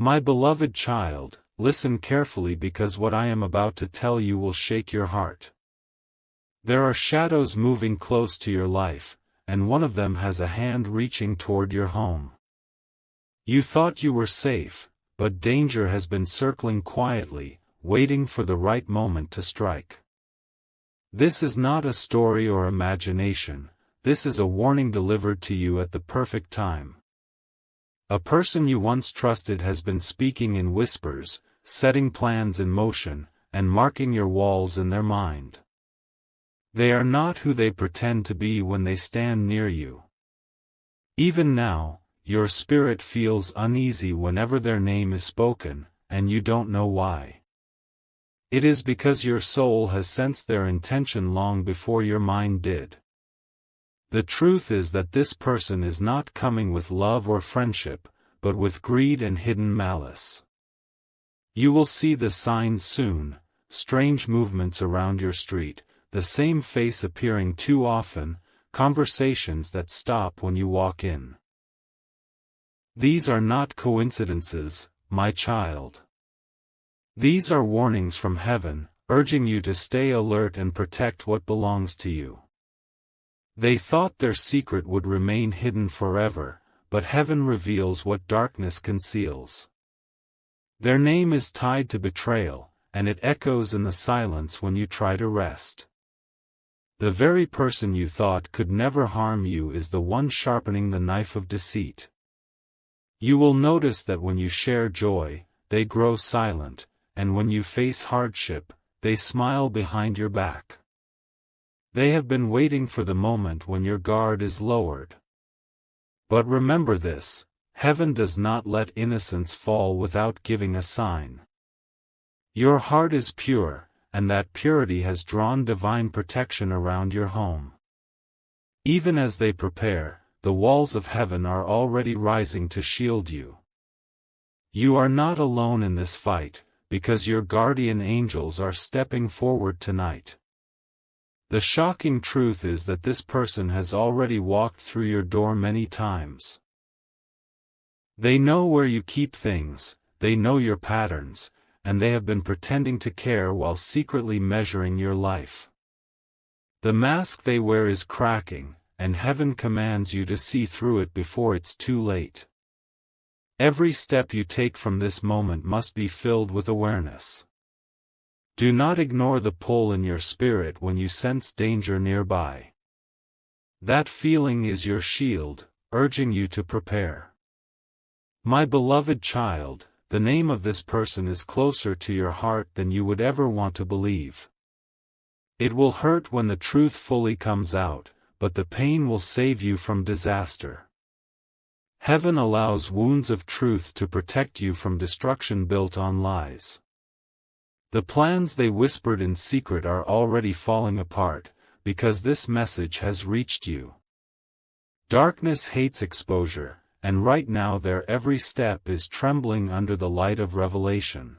My beloved child, listen carefully because what I am about to tell you will shake your heart. There are shadows moving close to your life, and one of them has a hand reaching toward your home. You thought you were safe, but danger has been circling quietly, waiting for the right moment to strike. This is not a story or imagination, this is a warning delivered to you at the perfect time. A person you once trusted has been speaking in whispers, setting plans in motion, and marking your walls in their mind. They are not who they pretend to be when they stand near you. Even now, your spirit feels uneasy whenever their name is spoken, and you don't know why. It is because your soul has sensed their intention long before your mind did. The truth is that this person is not coming with love or friendship, but with greed and hidden malice. You will see the signs soon, strange movements around your street, the same face appearing too often, conversations that stop when you walk in. These are not coincidences, my child. These are warnings from heaven, urging you to stay alert and protect what belongs to you. They thought their secret would remain hidden forever, but heaven reveals what darkness conceals. Their name is tied to betrayal, and it echoes in the silence when you try to rest. The very person you thought could never harm you is the one sharpening the knife of deceit. You will notice that when you share joy, they grow silent, and when you face hardship, they smile behind your back. They have been waiting for the moment when your guard is lowered. But remember this, heaven does not let innocence fall without giving a sign. Your heart is pure, and that purity has drawn divine protection around your home. Even as they prepare, the walls of heaven are already rising to shield you. You are not alone in this fight, because your guardian angels are stepping forward tonight. The shocking truth is that this person has already walked through your door many times. They know where you keep things, they know your patterns, and they have been pretending to care while secretly measuring your life. The mask they wear is cracking, and heaven commands you to see through it before it's too late. Every step you take from this moment must be filled with awareness. Do not ignore the pull in your spirit when you sense danger nearby. That feeling is your shield, urging you to prepare. My beloved child, the name of this person is closer to your heart than you would ever want to believe. It will hurt when the truth fully comes out, but the pain will save you from disaster. Heaven allows wounds of truth to protect you from destruction built on lies. The plans they whispered in secret are already falling apart, because this message has reached you. Darkness hates exposure, and right now their every step is trembling under the light of revelation.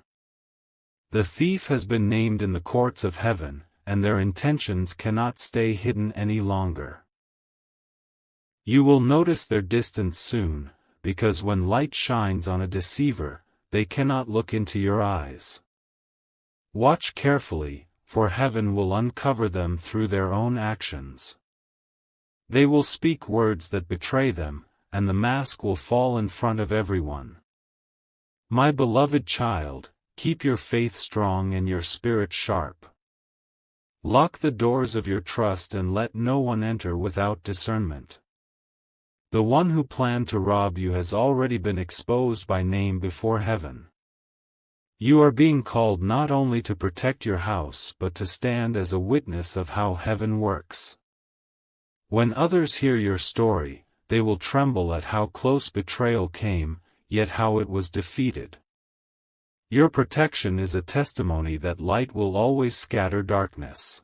The thief has been named in the courts of heaven, and their intentions cannot stay hidden any longer. You will notice their distance soon, because when light shines on a deceiver, they cannot look into your eyes. Watch carefully, for heaven will uncover them through their own actions. They will speak words that betray them, and the mask will fall in front of everyone. My beloved child, keep your faith strong and your spirit sharp. Lock the doors of your trust and let no one enter without discernment. The one who planned to rob you has already been exposed by name before heaven. You are being called not only to protect your house but to stand as a witness of how heaven works. When others hear your story, they will tremble at how close betrayal came, yet how it was defeated. Your protection is a testimony that light will always scatter darkness.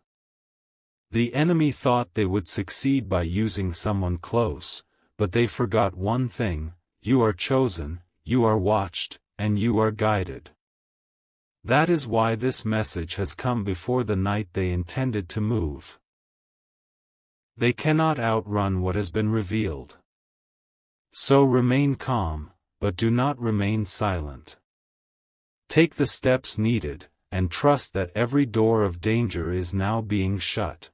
The enemy thought they would succeed by using someone close, but they forgot one thing: you are chosen, you are watched, and you are guided. That is why this message has come before the night they intended to move. They cannot outrun what has been revealed. So remain calm, but do not remain silent. Take the steps needed, and trust that every door of danger is now being shut.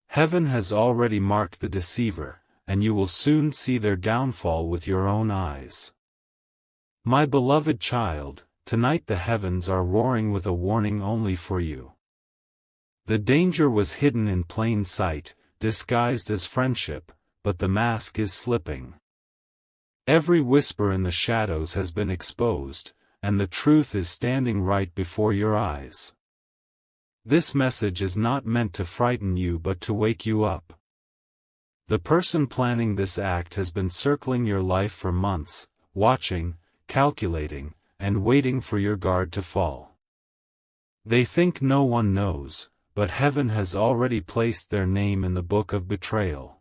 Heaven has already marked the deceiver, and you will soon see their downfall with your own eyes. My beloved child, tonight the heavens are roaring with a warning only for you. The danger was hidden in plain sight, disguised as friendship, but the mask is slipping. Every whisper in the shadows has been exposed, and the truth is standing right before your eyes. This message is not meant to frighten you but to wake you up. The person planning this act has been circling your life for months, watching, calculating, and waiting for your guard to fall. They think no one knows, but heaven has already placed their name in the book of betrayal.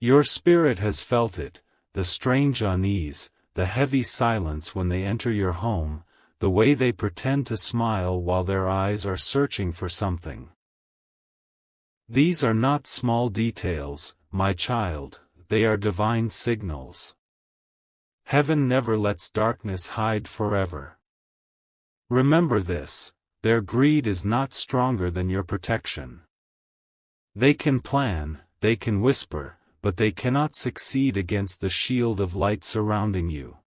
Your spirit has felt it, the strange unease, the heavy silence when they enter your home, the way they pretend to smile while their eyes are searching for something. These are not small details, my child, they are divine signals. Heaven never lets darkness hide forever. Remember this, their greed is not stronger than your protection. They can plan, they can whisper, but they cannot succeed against the shield of light surrounding you.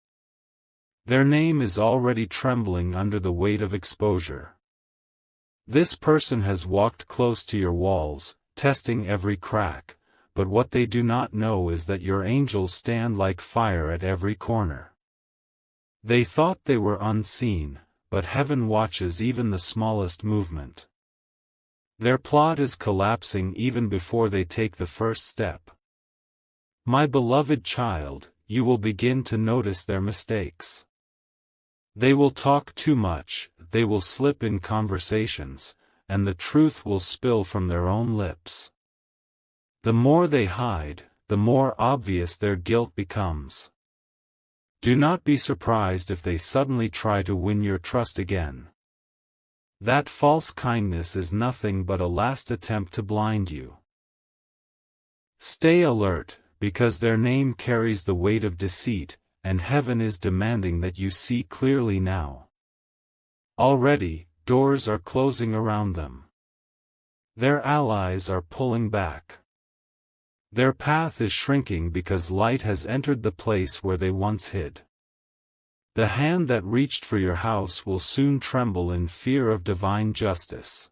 Their name is already trembling under the weight of exposure. This person has walked close to your walls, testing every crack, but what they do not know is that your angels stand like fire at every corner. They thought they were unseen, but heaven watches even the smallest movement. Their plot is collapsing even before they take the first step. My beloved child, you will begin to notice their mistakes. They will talk too much, they will slip in conversations, and the truth will spill from their own lips. The more they hide, the more obvious their guilt becomes. Do not be surprised if they suddenly try to win your trust again. That false kindness is nothing but a last attempt to blind you. Stay alert, because their name carries the weight of deceit, and heaven is demanding that you see clearly now. Already, doors are closing around them. Their allies are pulling back. Their path is shrinking because light has entered the place where they once hid. The hand that reached for your house will soon tremble in fear of divine justice.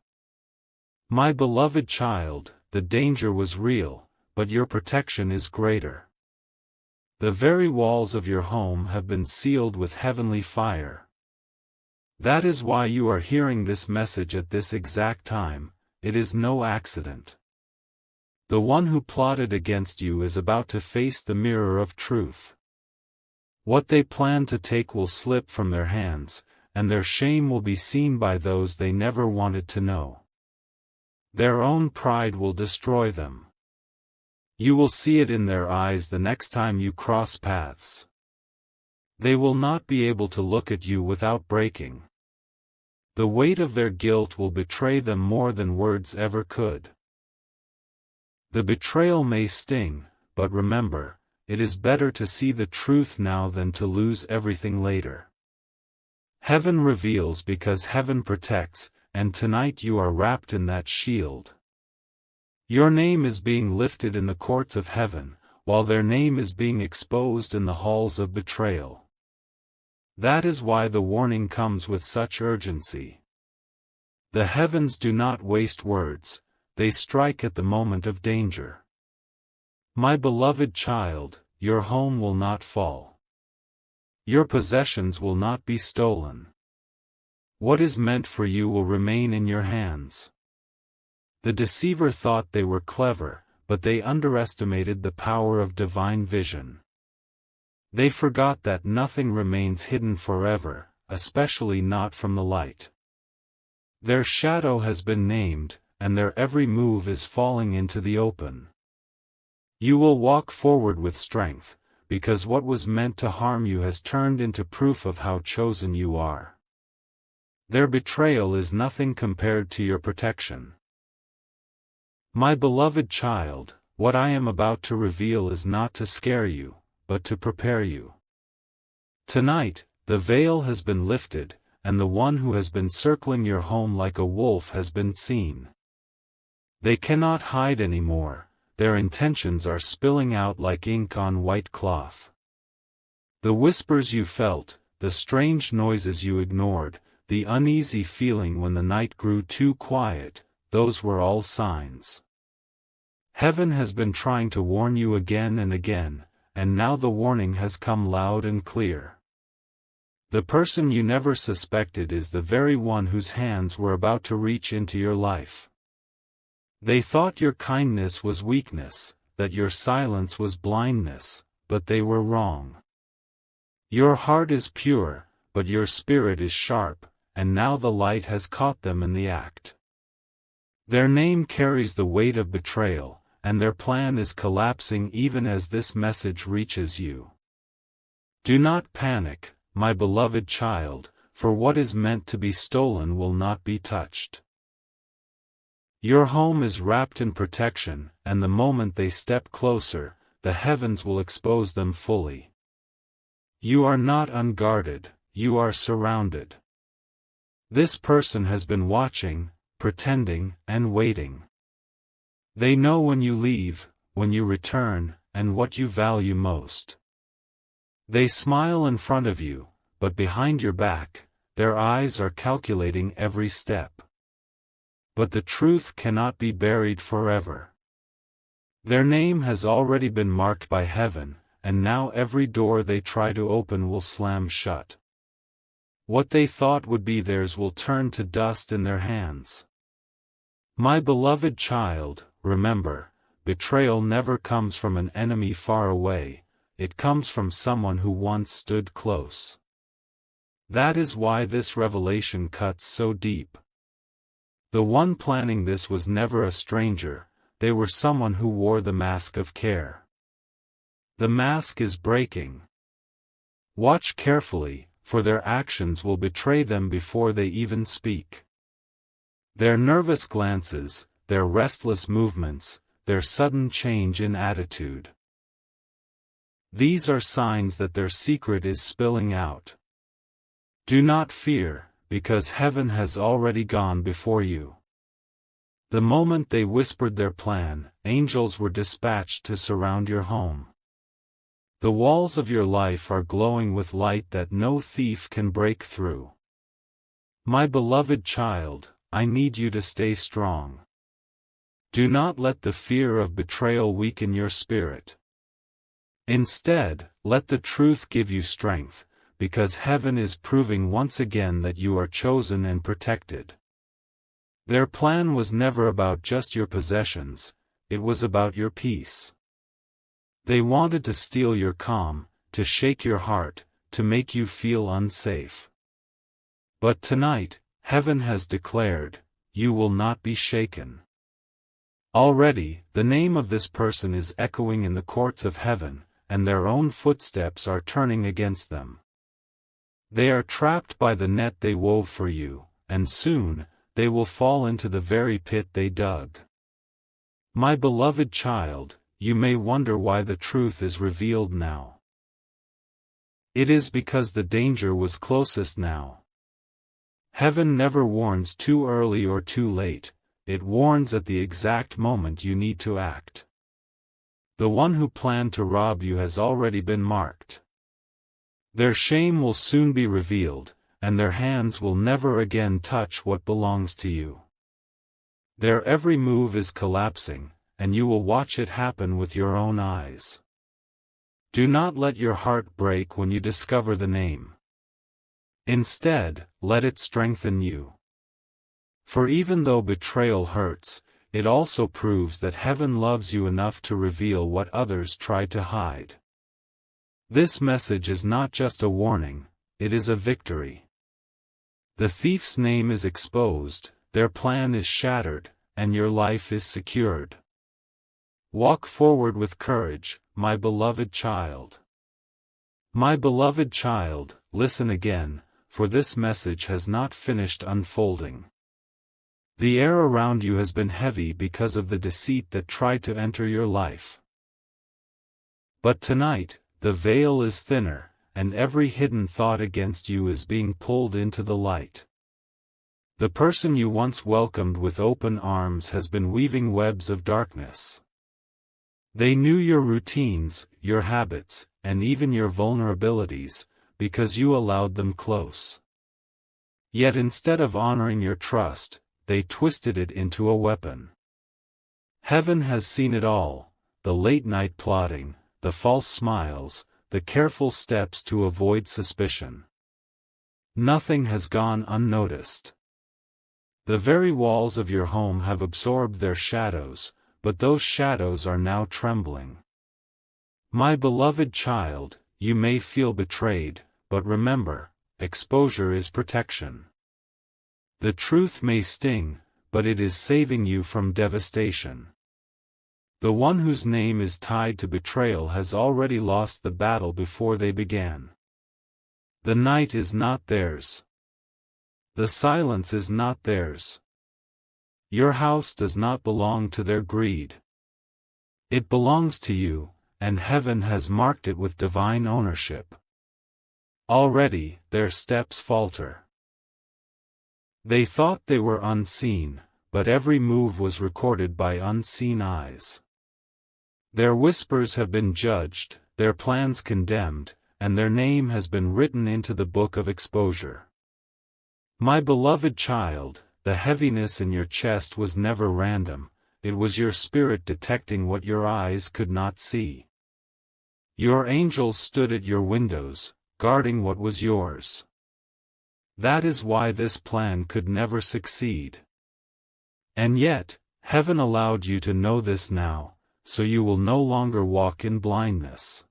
My beloved child, the danger was real, but your protection is greater. The very walls of your home have been sealed with heavenly fire. That is why you are hearing this message at this exact time. It is no accident. The one who plotted against you is about to face the mirror of truth. What they plan to take will slip from their hands, and their shame will be seen by those they never wanted to know. Their own pride will destroy them. You will see it in their eyes the next time you cross paths. They will not be able to look at you without breaking. The weight of their guilt will betray them more than words ever could. The betrayal may sting, but remember, it is better to see the truth now than to lose everything later. Heaven reveals because heaven protects, and tonight you are wrapped in that shield. Your name is being lifted in the courts of heaven, while their name is being exposed in the halls of betrayal. That is why the warning comes with such urgency. The heavens do not waste words, they strike at the moment of danger. My beloved child, your home will not fall. Your possessions will not be stolen. What is meant for you will remain in your hands. The deceiver thought they were clever, but they underestimated the power of divine vision. They forgot that nothing remains hidden forever, especially not from the light. Their shadow has been named, and their every move is falling into the open. You will walk forward with strength, because what was meant to harm you has turned into proof of how chosen you are. Their betrayal is nothing compared to your protection. My beloved child, what I am about to reveal is not to scare you, but to prepare you. Tonight, the veil has been lifted, and the one who has been circling your home like a wolf has been seen. They cannot hide anymore, their intentions are spilling out like ink on white cloth. The whispers you felt, the strange noises you ignored, the uneasy feeling when the night grew too quiet, those were all signs. Heaven has been trying to warn you again and again, and now the warning has come loud and clear. The person you never suspected is the very one whose hands were about to reach into your life. They thought your kindness was weakness, that your silence was blindness, but they were wrong. Your heart is pure, but your spirit is sharp, and now the light has caught them in the act. Their name carries the weight of betrayal, and their plan is collapsing even as this message reaches you. Do not panic, my beloved child, for what is meant to be stolen will not be touched. Your home is wrapped in protection, and the moment they step closer, the heavens will expose them fully. You are not unguarded, you are surrounded. This person has been watching, pretending, and waiting. They know when you leave, when you return, and what you value most. They smile in front of you, but behind your back, their eyes are calculating every step. But the truth cannot be buried forever. Their name has already been marked by heaven, and now every door they try to open will slam shut. What they thought would be theirs will turn to dust in their hands. My beloved child, remember, betrayal never comes from an enemy far away, it comes from someone who once stood close. That is why this revelation cuts so deep. The one planning this was never a stranger, they were someone who wore the mask of care. The mask is breaking. Watch carefully, for their actions will betray them before they even speak. Their nervous glances, their restless movements, their sudden change in attitude. These are signs that their secret is spilling out. Do not fear, because heaven has already gone before you. The moment they whispered their plan, angels were dispatched to surround your home. The walls of your life are glowing with light that no thief can break through. My beloved child, I need you to stay strong. Do not let the fear of betrayal weaken your spirit. Instead, let the truth give you strength, because heaven is proving once again that you are chosen and protected. Their plan was never about just your possessions, it was about your peace. They wanted to steal your calm, to shake your heart, to make you feel unsafe. But tonight, heaven has declared, you will not be shaken. Already, the name of this person is echoing in the courts of heaven, and their own footsteps are turning against them. They are trapped by the net they wove for you, and soon, they will fall into the very pit they dug. My beloved child, you may wonder why the truth is revealed now. It is because the danger was closest now. Heaven never warns too early or too late, it warns at the exact moment you need to act. The one who planned to rob you has already been marked. Their shame will soon be revealed, and their hands will never again touch what belongs to you. Their every move is collapsing, and you will watch it happen with your own eyes. Do not let your heart break when you discover the name. Instead, let it strengthen you. For even though betrayal hurts, it also proves that heaven loves you enough to reveal what others tried to hide. This message is not just a warning, it is a victory. The thief's name is exposed, their plan is shattered, and your life is secured. Walk forward with courage, my beloved child. My beloved child, listen again, for this message has not finished unfolding. The air around you has been heavy because of the deceit that tried to enter your life. But tonight, the veil is thinner, and every hidden thought against you is being pulled into the light. The person you once welcomed with open arms has been weaving webs of darkness. They knew your routines, your habits, and even your vulnerabilities, because you allowed them close. Yet instead of honoring your trust, they twisted it into a weapon. Heaven has seen it all, the late-night plotting, the false smiles, the careful steps to avoid suspicion. Nothing has gone unnoticed. The very walls of your home have absorbed their shadows, but those shadows are now trembling. My beloved child, you may feel betrayed, but remember, exposure is protection. The truth may sting, but it is saving you from devastation. The one whose name is tied to betrayal has already lost the battle before they began. The night is not theirs. The silence is not theirs. Your house does not belong to their greed. It belongs to you, and heaven has marked it with divine ownership. Already, their steps falter. They thought they were unseen, but every move was recorded by unseen eyes. Their whispers have been judged, their plans condemned, and their name has been written into the book of exposure. My beloved child, the heaviness in your chest was never random, it was your spirit detecting what your eyes could not see. Your angels stood at your windows, guarding what was yours. That is why this plan could never succeed. And yet, heaven allowed you to know this now, so you will no longer walk in blindness.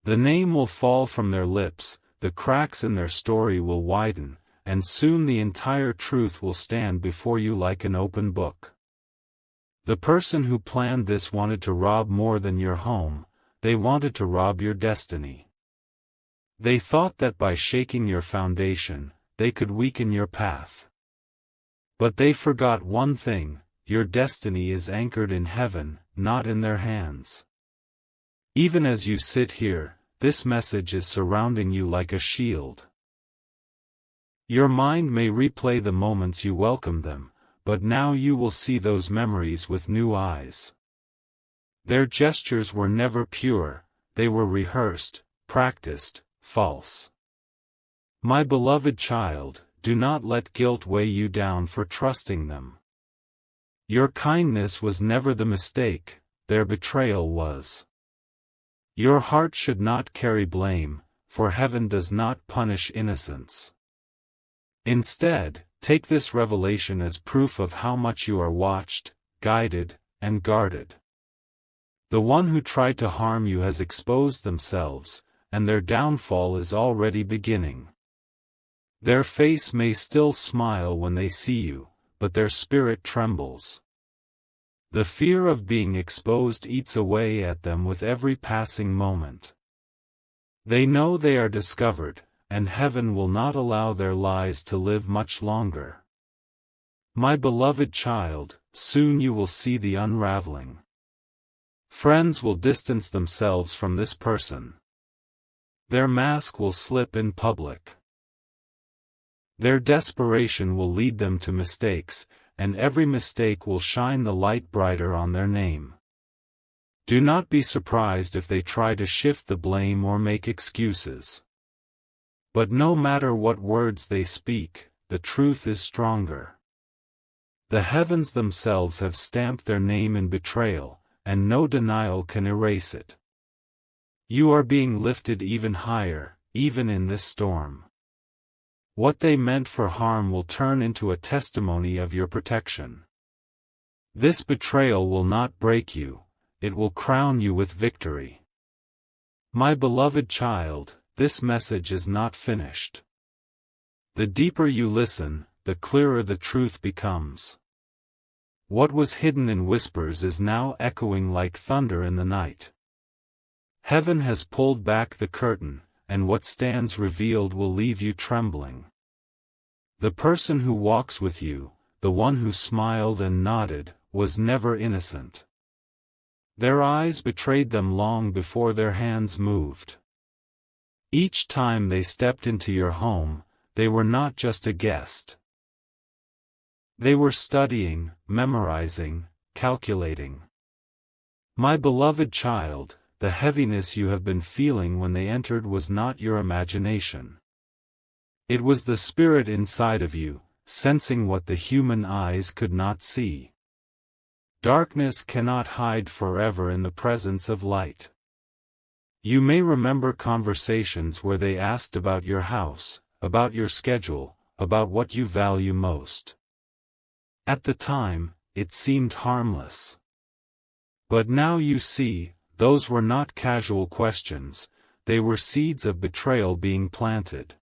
The name will fall from their lips, the cracks in their story will widen, and soon the entire truth will stand before you like an open book. The person who planned this wanted to rob more than your home, they wanted to rob your destiny. They thought that by shaking your foundation, they could weaken your path. But they forgot one thing, your destiny is anchored in heaven, not in their hands. Even as you sit here, this message is surrounding you like a shield. Your mind may replay the moments you welcomed them, but now you will see those memories with new eyes. Their gestures were never pure, they were rehearsed, practiced, false. My beloved child, do not let guilt weigh you down for trusting them. Your kindness was never the mistake, their betrayal was. Your heart should not carry blame, for heaven does not punish innocence. Instead, take this revelation as proof of how much you are watched, guided, and guarded. The one who tried to harm you has exposed themselves, and their downfall is already beginning. Their face may still smile when they see you, but their spirit trembles. The fear of being exposed eats away at them with every passing moment. They know they are discovered, and heaven will not allow their lies to live much longer. My beloved child, soon you will see the unraveling. Friends will distance themselves from this person. Their mask will slip in public. Their desperation will lead them to mistakes, and every mistake will shine the light brighter on their name. Do not be surprised if they try to shift the blame or make excuses. But no matter what words they speak, the truth is stronger. The heavens themselves have stamped their name in betrayal, and no denial can erase it. You are being lifted even higher, even in this storm. What they meant for harm will turn into a testimony of your protection. This betrayal will not break you, it will crown you with victory. My beloved child, this message is not finished. The deeper you listen, the clearer the truth becomes. What was hidden in whispers is now echoing like thunder in the night. Heaven has pulled back the curtain, and what stands revealed will leave you trembling. The person who walks with you, the one who smiled and nodded, was never innocent. Their eyes betrayed them long before their hands moved. Each time they stepped into your home, they were not just a guest. They were studying, memorizing, calculating. My beloved child, the heaviness you have been feeling when they entered was not your imagination. It was the spirit inside of you, sensing what the human eyes could not see. Darkness cannot hide forever in the presence of light. You may remember conversations where they asked about your house, about your schedule, about what you value most. At the time, it seemed harmless. But now you see, those were not casual questions, they were seeds of betrayal being planted.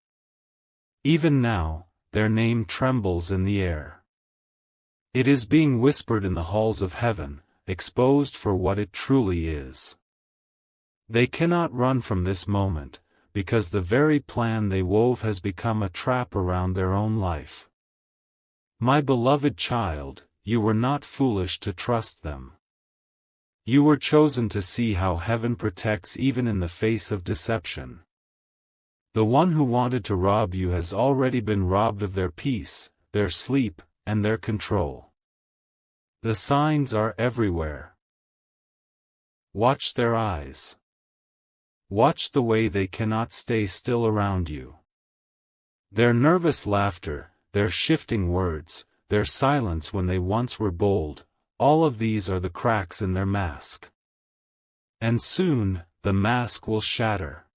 Even now, their name trembles in the air. It is being whispered in the halls of heaven, exposed for what it truly is. They cannot run from this moment, because the very plan they wove has become a trap around their own life. My beloved child, you were not foolish to trust them. You were chosen to see how heaven protects even in the face of deception. The one who wanted to rob you has already been robbed of their peace, their sleep, and their control. The signs are everywhere. Watch their eyes. Watch the way they cannot stay still around you. Their nervous laughter, their shifting words, their silence when they once were bold, all of these are the cracks in their mask. And soon, the mask will shatter.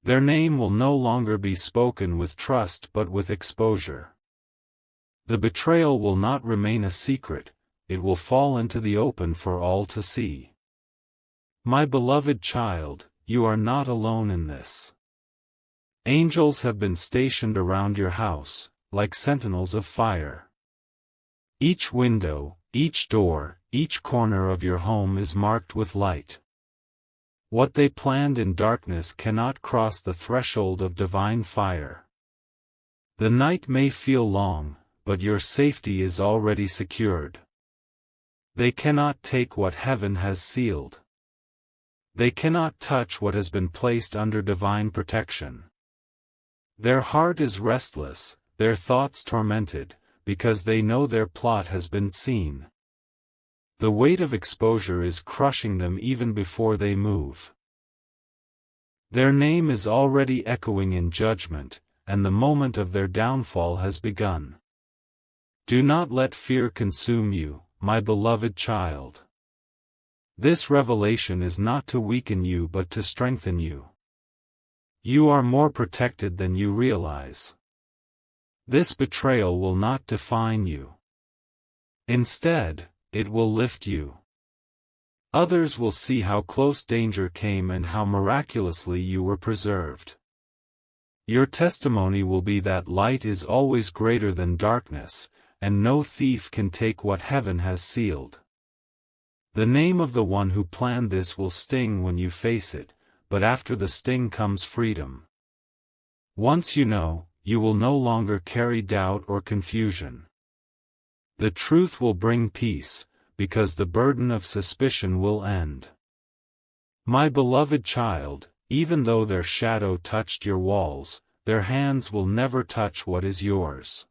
Their name will no longer be spoken with trust but with exposure. The betrayal will not remain a secret, it will fall into the open for all to see. My beloved child, you are not alone in this. Angels have been stationed around your house, like sentinels of fire. Each window, each door, each corner of your home is marked with light. What they planned in darkness cannot cross the threshold of divine fire. The night may feel long, but your safety is already secured. They cannot take what heaven has sealed. They cannot touch what has been placed under divine protection. Their heart is restless, their thoughts tormented, because they know their plot has been seen. The weight of exposure is crushing them even before they move. Their name is already echoing in judgment, and the moment of their downfall has begun. Do not let fear consume you, my beloved child. This revelation is not to weaken you but to strengthen you. You are more protected than you realize. This betrayal will not define you. Instead, it will lift you. Others will see how close danger came and how miraculously you were preserved. Your testimony will be that light is always greater than darkness, and no thief can take what heaven has sealed. The name of the one who planned this will sting when you face it, but after the sting comes freedom. Once you know, you will no longer carry doubt or confusion. The truth will bring peace, because the burden of suspicion will end. My beloved child, even though their shadow touched your walls, their hands will never touch what is yours.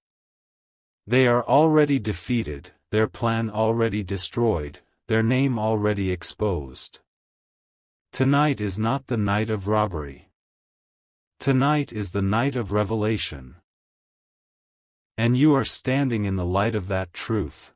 They are already defeated, their plan already destroyed, their name already exposed. Tonight is not the night of robbery. Tonight is the night of revelation. And you are standing in the light of that truth.